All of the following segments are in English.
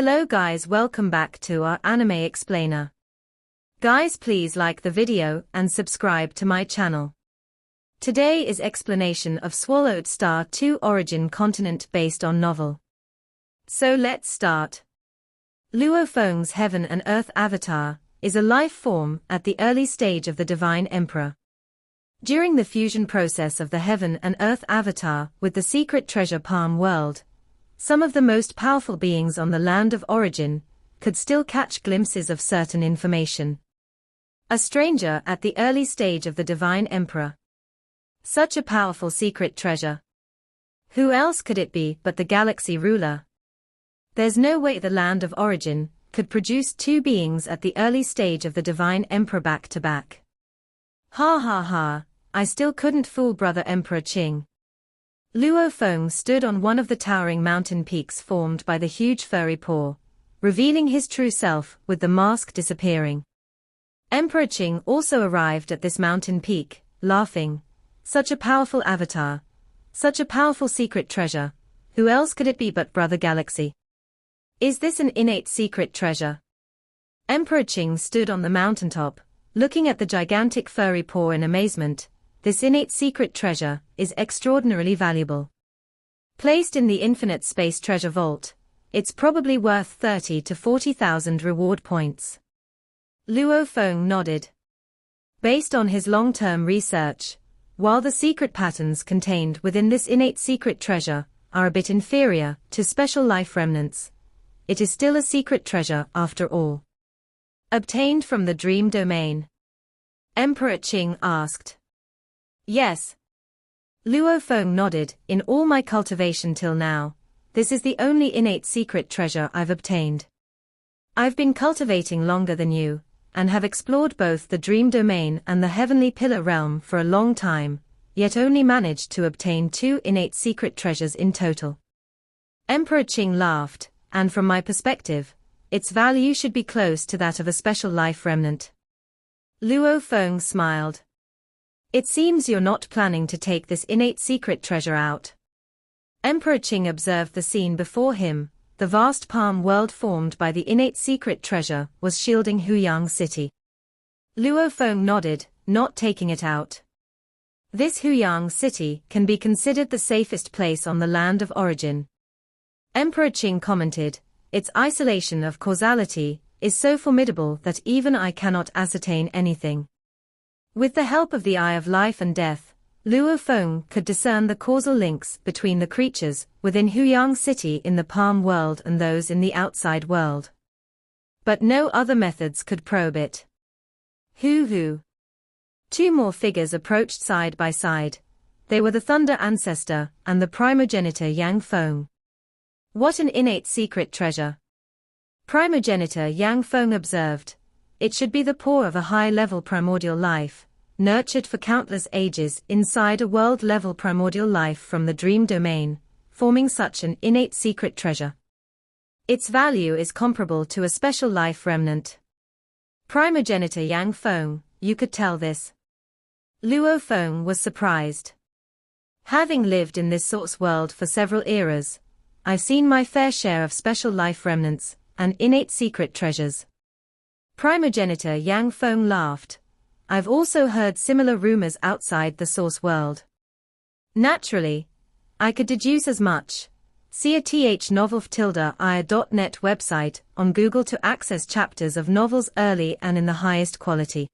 Hello guys, welcome back to our anime explainer. Guys, please like the video and subscribe to my channel. Today is explanation of Swallowed Star 2 Origin Continent based on novel. So let's start. Luo Feng's Heaven and Earth avatar is a life form at the early stage of the Divine Emperor. During the fusion process of the Heaven and Earth avatar with the secret treasure Palm World, some of the most powerful beings on the land of origin could still catch glimpses of certain information. A stranger at the early stage of the Divine Emperor. Such a powerful secret treasure. Who else could it be but the galaxy ruler? There's no way the land of origin could produce two beings at the early stage of the Divine Emperor back to back. Ha ha ha, I still couldn't fool Brother Emperor Qing. Luo Feng stood on one of the towering mountain peaks formed by the huge furry paw, revealing his true self with the mask disappearing. Emperor Qing also arrived at this mountain peak, laughing. Such a powerful avatar. Such a powerful secret treasure. Who else could it be but Brother Galaxy? Is this an innate secret treasure? Emperor Qing stood on the mountaintop, looking at the gigantic furry paw in amazement. This innate secret treasure is extraordinarily valuable. Placed in the infinite space treasure vault, it's probably worth 30 to 40,000 reward points. Luo Feng nodded. Based on his long-term research, while the secret patterns contained within this innate secret treasure are a bit inferior to special life remnants, it is still a secret treasure after all. Obtained from the dream domain? Emperor Qing asked. Yes. Luo Feng nodded. In all my cultivation till now, this is the only innate secret treasure I've obtained. I've been cultivating longer than you, and have explored both the dream domain and the heavenly pillar realm for a long time, yet only managed to obtain two innate secret treasures in total. Emperor Qing laughed, and from my perspective, its value should be close to that of a special life remnant. Luo Feng smiled. It seems you're not planning to take this innate secret treasure out. Emperor Qing observed the scene before him. The vast palm world formed by the innate secret treasure was shielding Huyang City. Luo Feng nodded, not taking it out. This Huyang City can be considered the safest place on the land of origin. Emperor Qing commented, its isolation of causality is so formidable that even I cannot ascertain anything. With the help of the Eye of Life and Death, Luo Feng could discern the causal links between the creatures within Huyang City in the Palm World and those in the outside world. But no other methods could probe it. Hoo. Two more figures approached side by side. They were the Thunder Ancestor and the primogenitor Yang Feng. What an innate secret treasure. Primogenitor Yang Feng observed. It should be the paw of a high-level primordial life, nurtured for countless ages inside a world-level primordial life from the dream domain, forming such an innate secret treasure. Its value is comparable to a special life remnant. Primogenitor Yang Feng, you could tell this. Luo Feng was surprised. Having lived in this source world for several eras, I've seen my fair share of special life remnants and innate secret treasures. Primogenitor Yang Feng laughed. I've also heard similar rumors outside the source world. Naturally, I could deduce as much. See a thnovel.ia.net website on Google to access chapters of novels early and in the highest quality.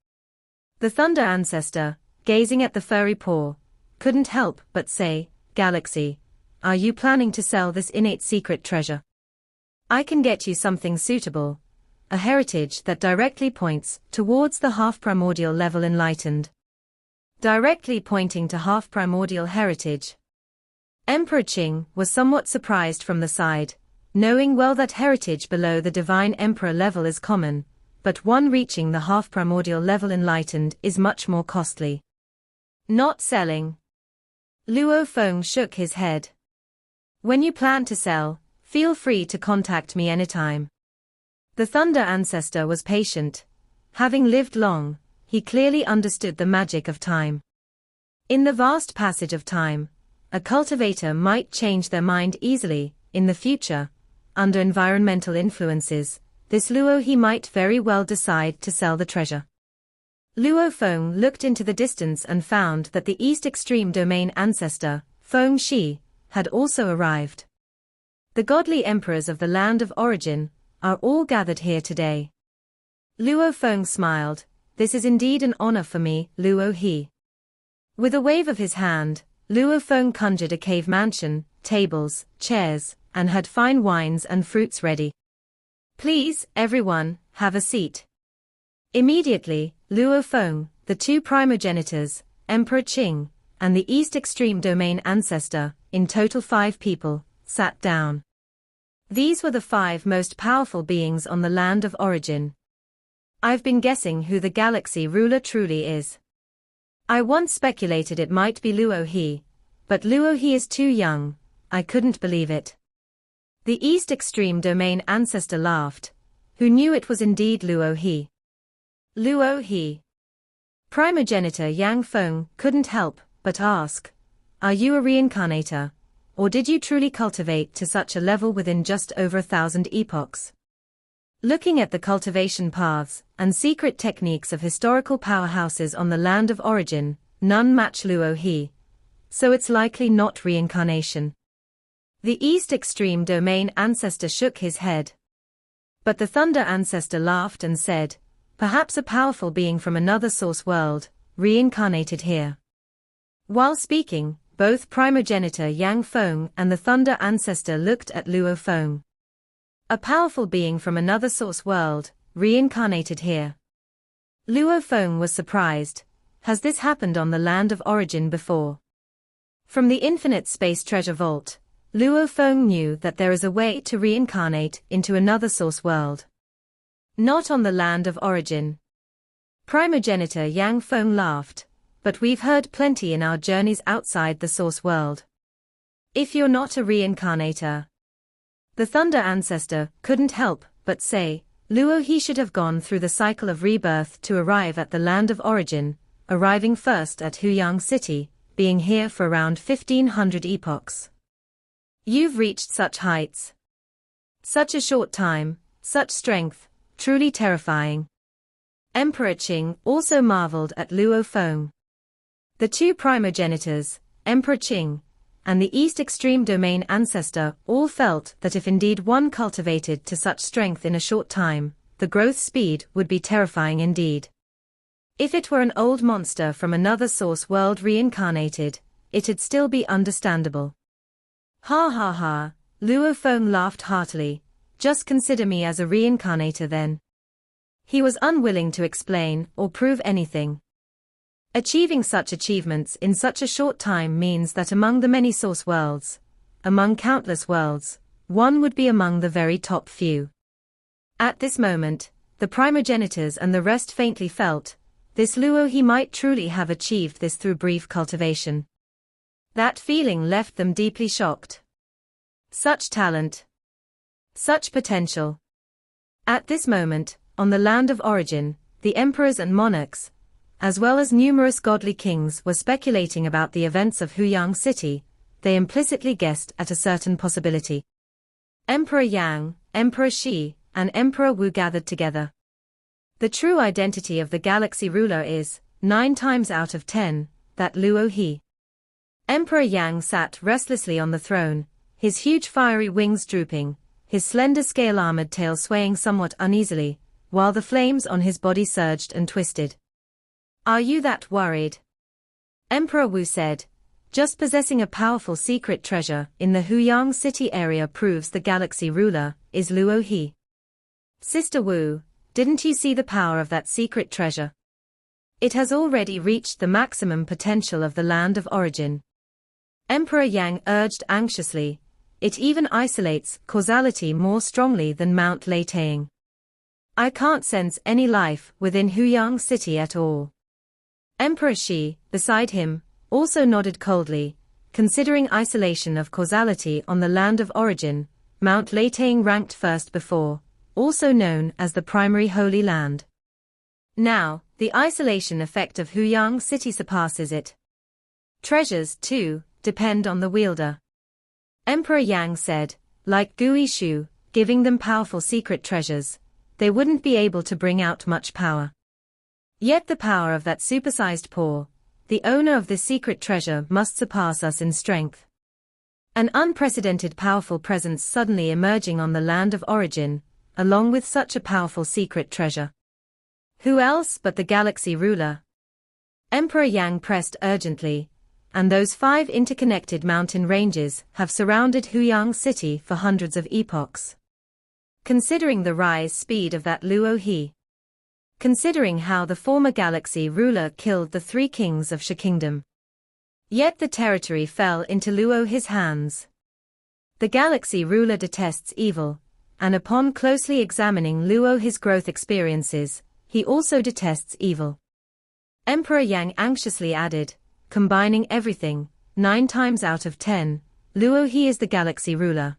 The Thunder Ancestor, gazing at the furry paw, couldn't help but say, Galaxy, are you planning to sell this innate secret treasure? I can get you something suitable. A heritage that directly points towards the half-primordial level enlightened. Directly pointing to half-primordial heritage. Emperor Qing was somewhat surprised from the side, knowing well that heritage below the Divine Emperor level is common, but one reaching the half-primordial level enlightened is much more costly. Not selling. Luo Feng shook his head. When you plan to sell, feel free to contact me anytime. The Thunder Ancestor was patient. Having lived long, he clearly understood the magic of time. In the vast passage of time, a cultivator might change their mind easily. In the future, under environmental influences, this Luo he might very well decide to sell the treasure. Luo Feng looked into the distance and found that the East Extreme Domain ancestor, Feng Shi, had also arrived. The godly emperors of the land of origin are all gathered here today. Luo Feng smiled. This is indeed an honor for me, Luo He. With a wave of his hand, Luo Feng conjured a cave mansion, tables, chairs, and had fine wines and fruits ready. Please, everyone, have a seat. Immediately, Luo Feng, the two primogenitors, Emperor Qing, and the East Extreme Domain ancestor, in total 5 people, sat down. These were the 5 most powerful beings on the land of origin. I've been guessing who the galaxy ruler truly is. I once speculated it might be Luo He, but Luo He is too young, I couldn't believe it. The East Extreme Domain ancestor laughed. Who knew it was indeed Luo He? Luo He. Primogenitor Yang Feng couldn't help but ask, are you a reincarnator, or did you truly cultivate to such a level within just over 1,000 epochs? Looking at the cultivation paths and secret techniques of historical powerhouses on the land of origin, none match Luo He, so it's likely not reincarnation. The East Extreme Domain ancestor shook his head. But the Thunder ancestor laughed and said, perhaps a powerful being from another source world, reincarnated here. While speaking, both primogenitor Yang Feng and the Thunder ancestor looked at Luo Feng. A powerful being from another source world, reincarnated here. Luo Feng was surprised. Has this happened on the land of origin before? From the infinite space treasure vault, Luo Feng knew that there is a way to reincarnate into another source world. Not on the land of origin. Primogenitor Yang Feng laughed, but we've heard plenty in our journeys outside the source world. If you're not a reincarnator, the Thunder ancestor couldn't help but say, Luo He should have gone through the cycle of rebirth to arrive at the land of origin, arriving first at Huyang City, being here for around 1,500 epochs. You've reached such heights. Such a short time, such strength, truly terrifying. Emperor Qing also marveled at Luo Feng. The two primogenitors, Emperor Qing, and the East Extreme Domain ancestor all felt that if indeed one cultivated to such strength in a short time, the growth speed would be terrifying indeed. If it were an old monster from another source world reincarnated, it'd still be understandable. Ha ha ha, Luo Feng laughed heartily. Just consider me as a reincarnator then. He was unwilling to explain or prove anything. Achieving such achievements in such a short time means that among the many source worlds, among countless worlds, one would be among the very top few. At this moment, the primogenitors and the rest faintly felt, this Luo He might truly have achieved this through brief cultivation. That feeling left them deeply shocked. Such talent. Such potential. At this moment, on the land of origin, the emperors and monarchs, as well as numerous godly kings, were speculating about the events of Huyang City. They implicitly guessed at a certain possibility. Emperor Yang, Emperor Shi, and Emperor Wu gathered together. The true identity of the galaxy ruler is, 9 times out of 10, that Luo He. Emperor Yang sat restlessly on the throne, his huge fiery wings drooping, his slender scale-armored tail swaying somewhat uneasily, while the flames on his body surged and twisted. Are you that worried? Emperor Wu said. Just possessing a powerful secret treasure in the Huyang City area proves the galaxy ruler is Luo He. Sister Wu, didn't you see the power of that secret treasure? It has already reached the maximum potential of the land of origin. Emperor Yang urged anxiously. It even isolates causality more strongly than Mount Leitang. I can't sense any life within Huyang City at all. Emperor Shi, beside him, also nodded coldly, considering isolation of causality on the land of origin. Mount Leitang ranked first before, also known as the primary holy land. Now, the isolation effect of Huyang City surpasses it. Treasures, too, depend on the wielder. Emperor Yang said, like Gui Shu, giving them powerful secret treasures, they wouldn't be able to bring out much power. Yet the power of that supersized paw, the owner of this secret treasure, must surpass us in strength. An unprecedented powerful presence suddenly emerging on the land of origin, along with such a powerful secret treasure. Who else but the galaxy ruler? Emperor Yang pressed urgently, and those 5 interconnected mountain ranges have surrounded Huyang City for hundreds of epochs. Considering the rise speed of that Luo He. Considering how the former galaxy ruler killed the 3 kings of Sha Kingdom. Yet the territory fell into Luo He's hands. The galaxy ruler detests evil, and upon closely examining Luo He's growth experiences, he also detests evil. Emperor Yang anxiously added, combining everything, 9 times out of 10, Luo He is the galaxy ruler.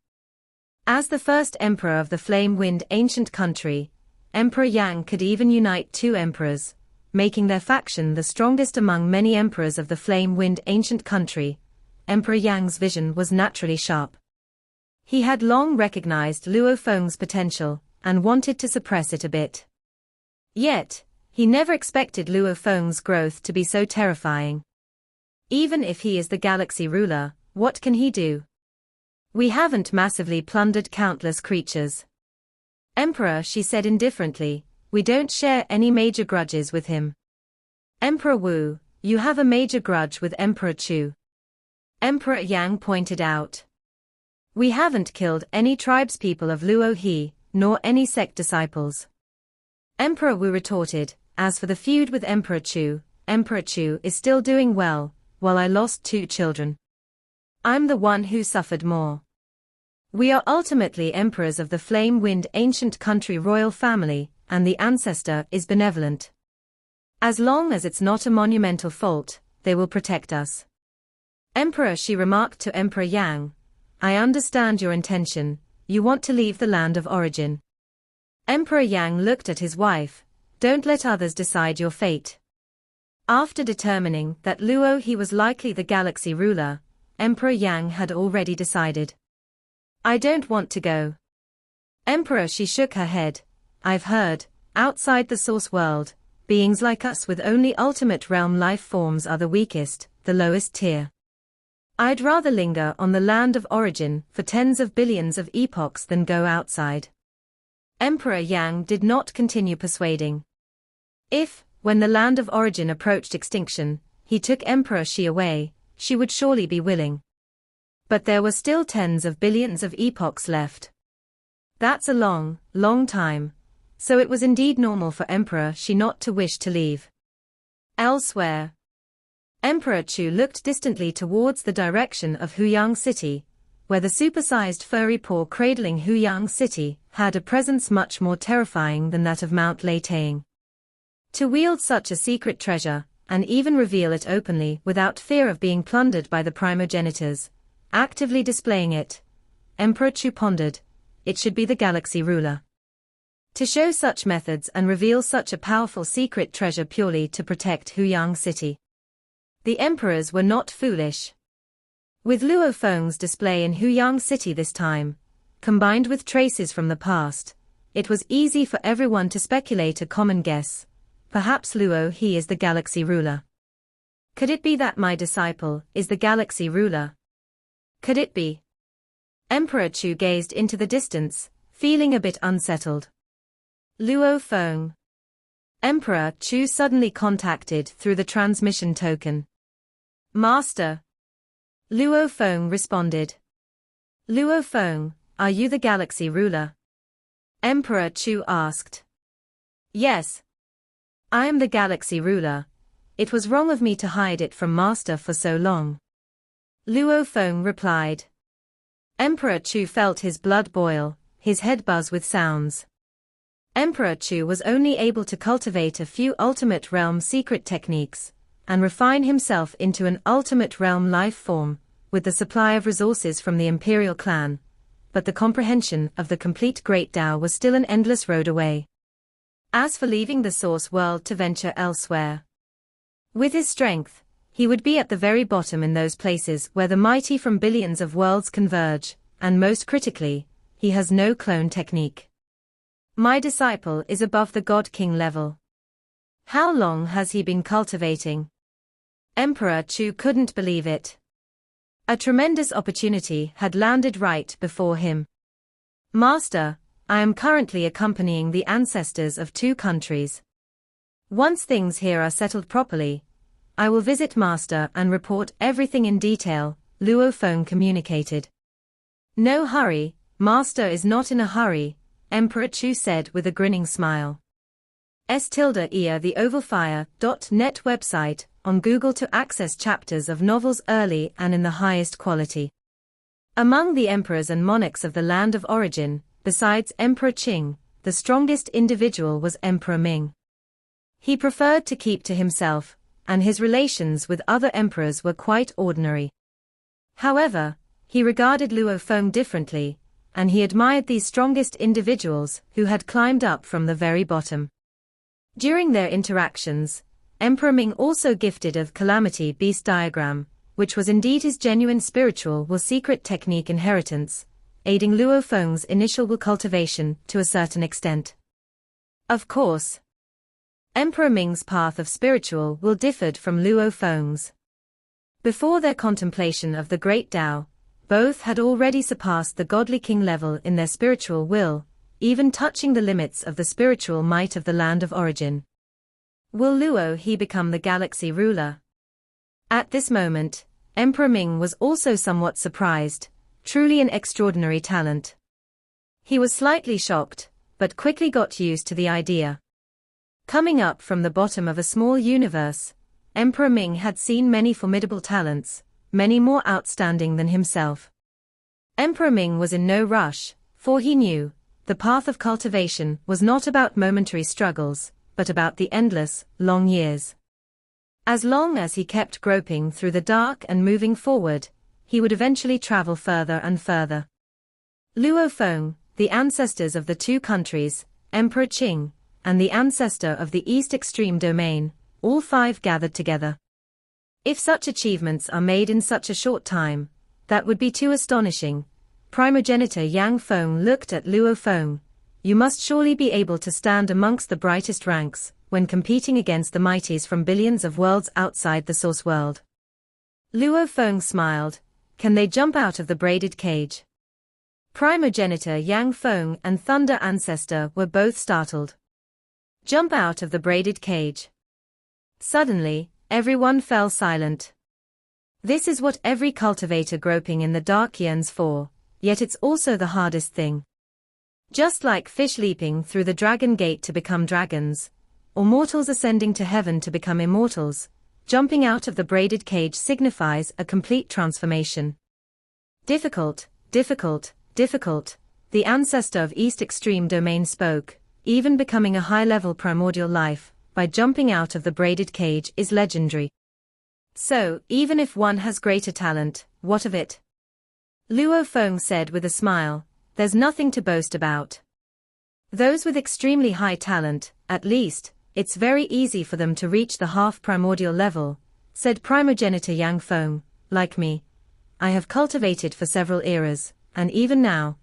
As the first emperor of the flame-wind ancient country, Emperor Yang could even unite 2 emperors, making their faction the strongest among many emperors of the flame-wind ancient country. Emperor Yang's vision was naturally sharp. He had long recognized Luo Feng's potential, and wanted to suppress it a bit. Yet, he never expected Luo Feng's growth to be so terrifying. Even if he is the galaxy ruler, what can he do? We haven't massively plundered countless creatures. Emperor, she said indifferently, we don't share any major grudges with him. Emperor Wu, you have a major grudge with Emperor Chu. Emperor Yang pointed out. We haven't killed any tribespeople of Luo He, nor any sect disciples. Emperor Wu retorted, as for the feud with Emperor Chu is still doing well, while I lost 2 children. I'm the one who suffered more. We are ultimately emperors of the flame-wind ancient country royal family, and the ancestor is benevolent. As long as it's not a monumental fault, they will protect us. Emperor, she remarked to Emperor Yang, I understand your intention, you want to leave the land of origin. Emperor Yang looked at his wife, don't let others decide your fate. After determining that Luo He was likely the galaxy ruler, Emperor Yang had already decided. I don't want to go. Emperor, she shook her head. I've heard, outside the source world, beings like us with only ultimate realm life forms are the weakest, the lowest tier. I'd rather linger on the land of origin for tens of billions of epochs than go outside. Emperor Yang did not continue persuading. If, when the land of origin approached extinction, he took Emperor Shi away, she would surely be willing. But there were still tens of billions of epochs left. That's a long, long time, so it was indeed normal for Emperor Shi not to wish to leave. Elsewhere, Emperor Chu looked distantly towards the direction of Huyang City, where the supersized furry paw cradling Huyang City had a presence much more terrifying than that of Mount Leitang. To wield such a secret treasure, and even reveal it openly without fear of being plundered by the primogenitors, actively displaying it, Emperor Chu pondered, it should be the galaxy ruler. To show such methods and reveal such a powerful secret treasure purely to protect Huyang City. The emperors were not foolish. With Luo Feng's display in Huyang City this time, combined with traces from the past, it was easy for everyone to speculate a common guess. Perhaps Luo He is the galaxy ruler. Could it be that my disciple is the galaxy ruler? Could it be? Emperor Chu gazed into the distance, feeling a bit unsettled. Luo Feng. Emperor Chu suddenly contacted through the transmission token. Master. Luo Feng responded. Luo Feng, are you the galaxy ruler? Emperor Chu asked. Yes. I am the galaxy ruler. It was wrong of me to hide it from Master for so long. Luo Feng replied. Emperor Chu felt his blood boil, his head buzz with sounds. Emperor Chu was only able to cultivate a few ultimate realm secret techniques, and refine himself into an ultimate realm life form, with the supply of resources from the imperial clan, but the comprehension of the complete Great Tao was still an endless road away. As for leaving the source world to venture elsewhere, with his strength, he would be at the very bottom in those places where the mighty from billions of worlds converge, and most critically, he has no clone technique. My disciple is above the God King level. How long has he been cultivating? Emperor Chu couldn't believe it. A tremendous opportunity had landed right before him. Master, I am currently accompanying the ancestors of 2 countries. Once things here are settled properly, I will visit Master and report everything in detail, Luo Feng communicated. No hurry, Master is not in a hurry, Emperor Chu said with a grinning smile. The ovalfire.net website, on Google to access chapters of novels early and in the highest quality. Among the emperors and monarchs of the land of origin, besides Emperor Qing, the strongest individual was Emperor Ming. He preferred to keep to himself, and his relations with other emperors were quite ordinary. However, he regarded Luo Feng differently, and he admired these strongest individuals who had climbed up from the very bottom. During their interactions, Emperor Ming also gifted of Calamity Beast diagram, which was indeed his genuine spiritual will secret technique inheritance, aiding Luo Feng's initial will cultivation to a certain extent. Of course, Emperor Ming's path of spiritual will differed from Luo Feng's. Before their contemplation of the Great Tao, both had already surpassed the godly king level in their spiritual will, even touching the limits of the spiritual might of the land of origin. Will Luo He become the galaxy ruler? At this moment, Emperor Ming was also somewhat surprised, truly an extraordinary talent. He was slightly shocked, but quickly got used to the idea. Coming up from the bottom of a small universe, Emperor Ming had seen many formidable talents, many more outstanding than himself. Emperor Ming was in no rush, for he knew, the path of cultivation was not about momentary struggles, but about the endless, long years. As long as he kept groping through the dark and moving forward, he would eventually travel further and further. Luo Feng, the ancestors of the 2 countries, Emperor Qing, and the ancestor of the East Extreme Domain, all 5 gathered together. If such achievements are made in such a short time, that would be too astonishing. Primogenitor Yang Feng looked at Luo Feng. You must surely be able to stand amongst the brightest ranks, when competing against the mighties from billions of worlds outside the source world. Luo Feng smiled. Can they jump out of the braided cage? Primogenitor Yang Feng and Thunder Ancestor were both startled. Jump out of the braided cage. Suddenly, everyone fell silent. This is what every cultivator groping in the dark yearns for, yet it's also the hardest thing. Just like fish leaping through the dragon gate to become dragons, or mortals ascending to heaven to become immortals, jumping out of the braided cage signifies a complete transformation. Difficult, difficult, difficult, the ancestor of East Extreme Domain spoke, even becoming a high-level primordial life, by jumping out of the braided cage is legendary. So, even if one has greater talent, what of it? Luo Feng said with a smile, there's nothing to boast about. Those with extremely high talent, at least, it's very easy for them to reach the half-primordial level, said primogenitor Yang Feng. Like me, I have cultivated for several eras, and even now,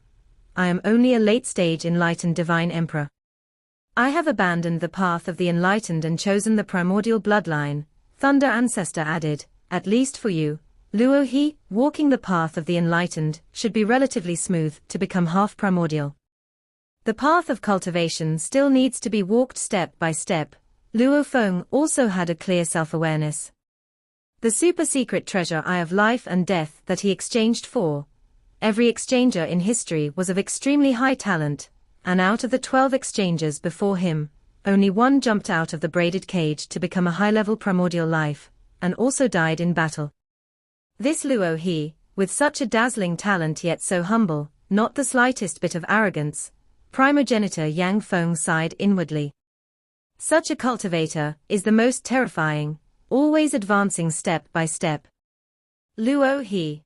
I am only a late-stage enlightened divine emperor. I have abandoned the path of the enlightened and chosen the primordial bloodline, Thunder Ancestor added, at least for you, Luo He, walking the path of the enlightened should be relatively smooth to become half-primordial. The path of cultivation still needs to be walked step by step. Luo Feng also had a clear self-awareness. The super-secret treasure eye of life and death that he exchanged for. Every exchanger in history was of extremely high talent, and out of the 12 exchangers before him, only one jumped out of the braided cage to become a high-level primordial life, and also died in battle. This Luo He, with such a dazzling talent yet so humble, not the slightest bit of arrogance, primogenitor Yang Feng sighed inwardly. Such a cultivator is the most terrifying, always advancing step by step. Luo He.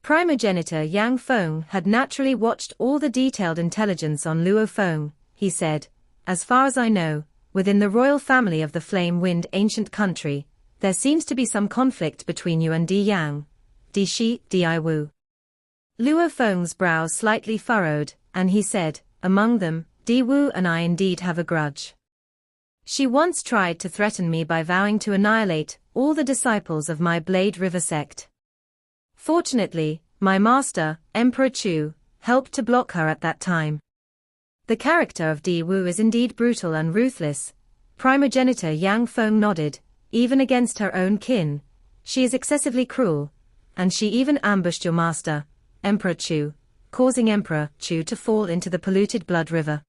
Primogenitor Yang Feng had naturally watched all the detailed intelligence on Luo Feng. He said, as far as I know, within the royal family of the Flame Wind ancient country, there seems to be some conflict between you and Di Yang, Di Shi, Di Wu. Luo Feng's brows slightly furrowed, and he said, "Among them, Di Wu and I indeed have a grudge. She once tried to threaten me by vowing to annihilate all the disciples of my Blade River sect. Fortunately, my master, Emperor Chu, helped to block her at that time. The character of Di Wu is indeed brutal and ruthless." Primogenitor Yang Feng nodded. "Even against her own kin, she is excessively cruel, and she even ambushed your master, Emperor Chu, causing Emperor Chu to fall into the polluted blood river.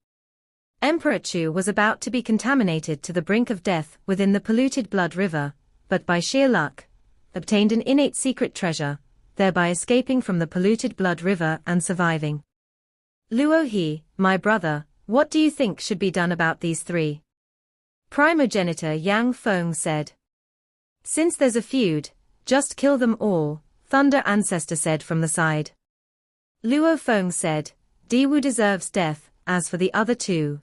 Emperor Chu was about to be contaminated to the brink of death within the polluted blood river, but by sheer luck, obtained an innate secret treasure, thereby escaping from the polluted blood river and surviving. Luo He, my brother, what do you think should be done about these three?" Primogenitor Yang Feng said. "Since there's a feud, just kill them all," Thunder Ancestor said from the side. Luo Feng said, "Di Wu deserves death, as for the other two."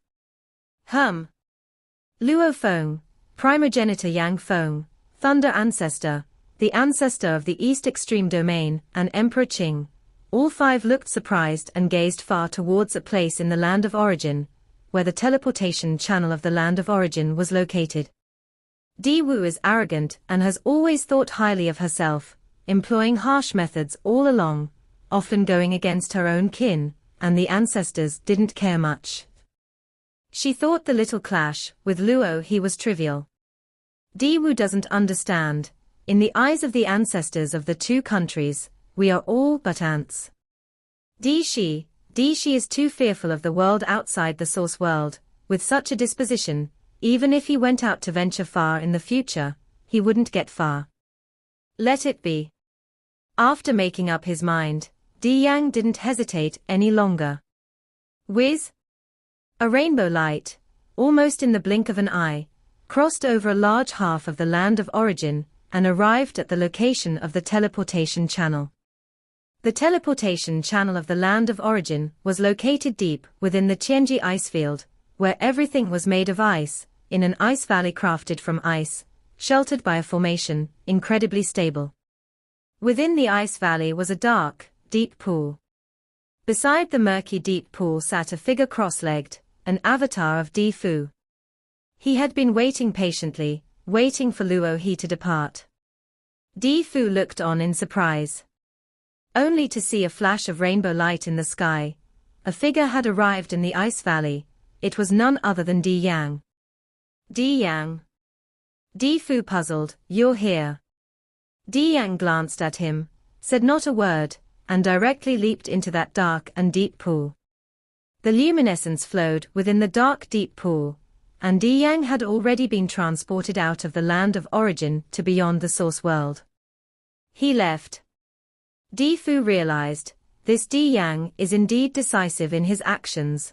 Luo Feng, Primogenitor Yang Feng, Thunder Ancestor, the ancestor of the East Extreme Domain, and Emperor Qing, all five looked surprised and gazed far towards a place in the Land of Origin, where the teleportation channel of the Land of Origin was located. Di Wu is arrogant and has always thought highly of herself, employing harsh methods all along, often going against her own kin, and the ancestors didn't care much. She thought the little clash with Luo He was trivial. Di Wu doesn't understand. In the eyes of the ancestors of the two countries, we are all but ants. Di Shi is too fearful of the world outside the source world. With such a disposition, even if he went out to venture far in the future, he wouldn't get far. Let it be. After making up his mind, Di Yang didn't hesitate any longer. Whiz! A rainbow light, almost in the blink of an eye, crossed over a large half of the Land of Origin, and arrived at the location of the teleportation channel. The teleportation channel of the Land of Origin was located deep within the Tianji icefield, where everything was made of ice, in an ice valley crafted from ice, sheltered by a formation, incredibly stable. Within the ice valley was a dark, deep pool. Beside the murky deep pool sat a figure cross-legged, an avatar of Di Fu. He had been waiting patiently, waiting for Luo He to depart. Di Fu looked on in surprise. Only to see a flash of rainbow light in the sky. A figure had arrived in the ice valley. It was none other than Di Yang. Di Yang. Di Fu puzzled, "You're here." Di Yang glanced at him, said not a word, and directly leaped into that dark and deep pool. The luminescence flowed within the dark deep pool, and Di Yang had already been transported out of the Land of Origin to beyond the source world. He left. Di Fu realized, this Di Yang is indeed decisive in his actions.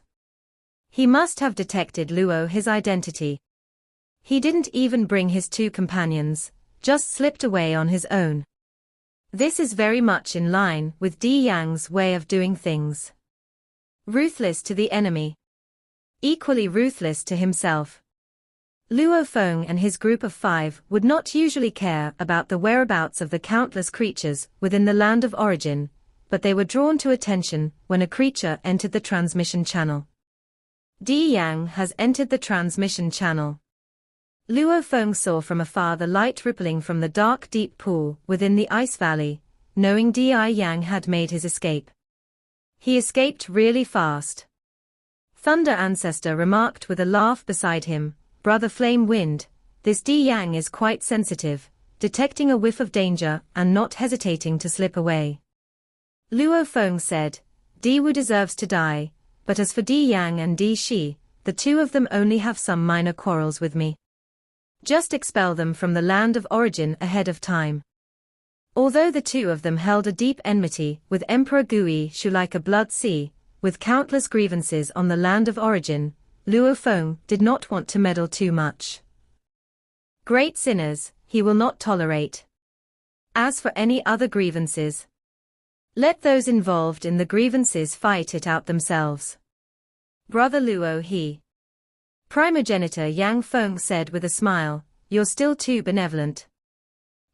He must have detected Luo He's identity. He didn't even bring his two companions, just slipped away on his own. This is very much in line with Di Yang's way of doing things. Ruthless to the enemy. Equally ruthless to himself. Luo Feng and his group of five would not usually care about the whereabouts of the countless creatures within the Land of Origin, but they were drawn to attention when a creature entered the transmission channel. Di Yang has entered the transmission channel. Luo Feng saw from afar the light rippling from the dark deep pool within the ice valley, knowing Di Yang had made his escape. He escaped really fast. Thunder Ancestor remarked with a laugh beside him, "Brother Flame Wind, this Di Yang is quite sensitive, detecting a whiff of danger and not hesitating to slip away." Luo Feng said, "Di Wu deserves to die, but as for Di Yang and Di Shi, the two of them only have some minor quarrels with me. Just expel them from the Land of Origin ahead of time." Although the two of them held a deep enmity with Emperor Gui Shu like a blood sea, with countless grievances on the Land of Origin, Luo Feng did not want to meddle too much. Great sinners, he will not tolerate. As for any other grievances, let those involved in the grievances fight it out themselves. Brother Luo He. Primogenitor Yang Feng said with a smile, "You're still too benevolent.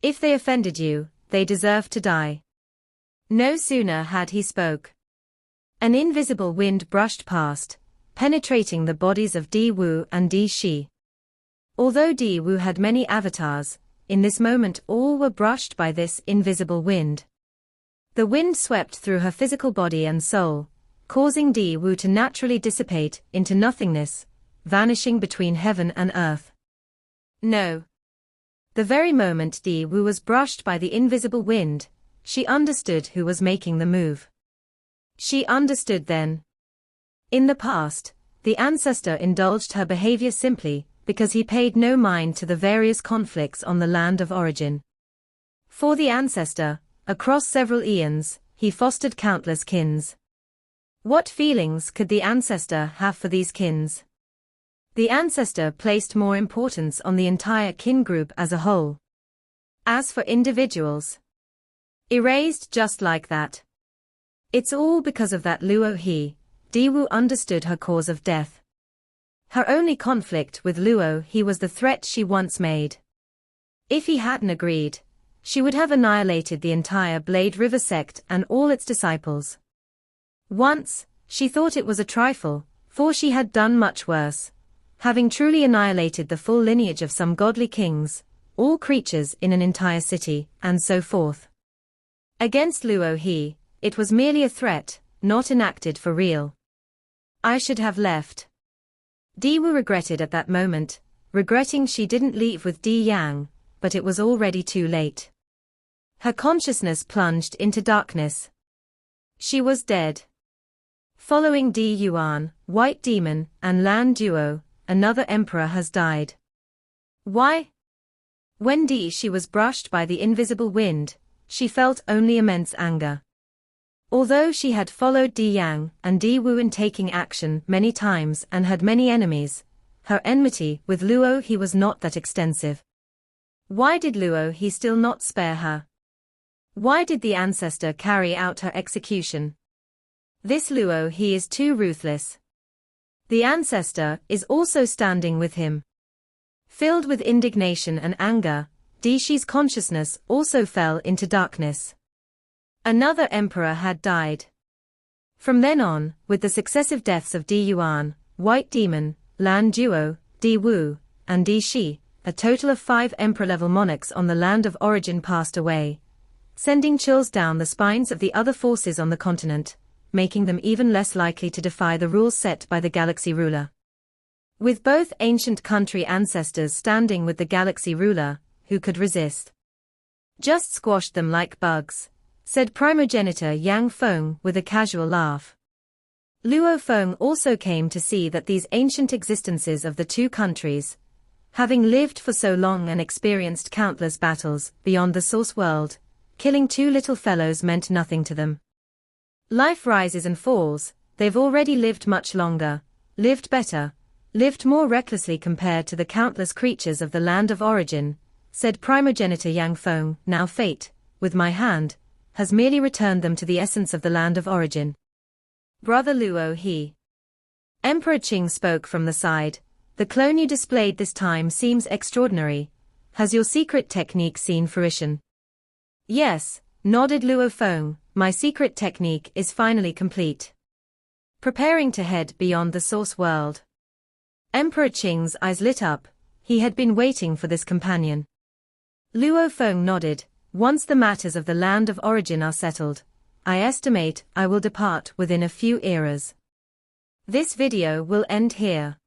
If they offended you, they deserve to die." No sooner had he spoke. An invisible wind brushed past, penetrating the bodies of Di Wu and Di Shi. Although Di Wu had many avatars, in this moment all were brushed by this invisible wind. The wind swept through her physical body and soul, causing Di Wu to naturally dissipate into nothingness, vanishing between heaven and earth. No. The very moment Di Wu was brushed by the invisible wind, she understood who was making the move. She understood then. In the past, the ancestor indulged her behavior simply because he paid no mind to the various conflicts on the land of origin. For the ancestor, across several eons, he fostered countless kins. What feelings could the ancestor have for these kins? The ancestor placed more importance on the entire kin group as a whole. As for individuals, erased just like that. It's all because of that Luo He. Di Wu understood her cause of death. Her only conflict with Luo He was the threat she once made. If he hadn't agreed, she would have annihilated the entire Blade River sect and all its disciples. Once, she thought it was a trifle, for she had done much worse, having truly annihilated the full lineage of some godly kings, all creatures in an entire city, and so forth. Against Luo He, it was merely a threat, not enacted for real. I should have left. Di Wu regretted at that moment, regretting she didn't leave with Di Yang, but it was already too late. Her consciousness plunged into darkness. She was dead. Following Di Yuan, White Demon, and Lan Duo, another emperor has died. Why? When Di Shi was brushed by the invisible wind, she felt only immense anger. Although she had followed Di Yang and Di Wu in taking action many times and had many enemies, her enmity with Luo He was not that extensive. Why did Luo He still not spare her? Why did the ancestor carry out her execution? This Luo He is too ruthless. The ancestor is also standing with him. Filled with indignation and anger, Di Shi's consciousness also fell into darkness. Another emperor had died. From then on, with the successive deaths of Di Yuan, White Demon, Lan Duo, Di Wu, and Di Shi, a total of 5 emperor-level monarchs on the land of origin passed away, sending chills down the spines of the other forces on the continent, making them even less likely to defy the rules set by the galaxy ruler. With both ancient country ancestors standing with the galaxy ruler, who could resist? Just squashed them like bugs, said primogenitor Yang Feng with a casual laugh. Luo Feng also came to see that these ancient existences of the two countries, having lived for so long and experienced countless battles beyond the source world, killing two little fellows meant nothing to them. Life rises and falls, they've already lived much longer, lived better, lived more recklessly compared to the countless creatures of the land of origin, said primogenitor Yang Feng. Now fate, with my hand, has merely returned them to the essence of the land of origin. Brother Luo He. Emperor Qing spoke from the side. The clone you displayed this time seems extraordinary. Has your secret technique seen fruition? Yes, nodded Luo Feng, my secret technique is finally complete. Preparing to head beyond the source world. Emperor Qing's eyes lit up, he had been waiting for this companion. Luo Feng nodded. Once the matters of the land of origin are settled, I estimate I will depart within a few eras. This video will end here.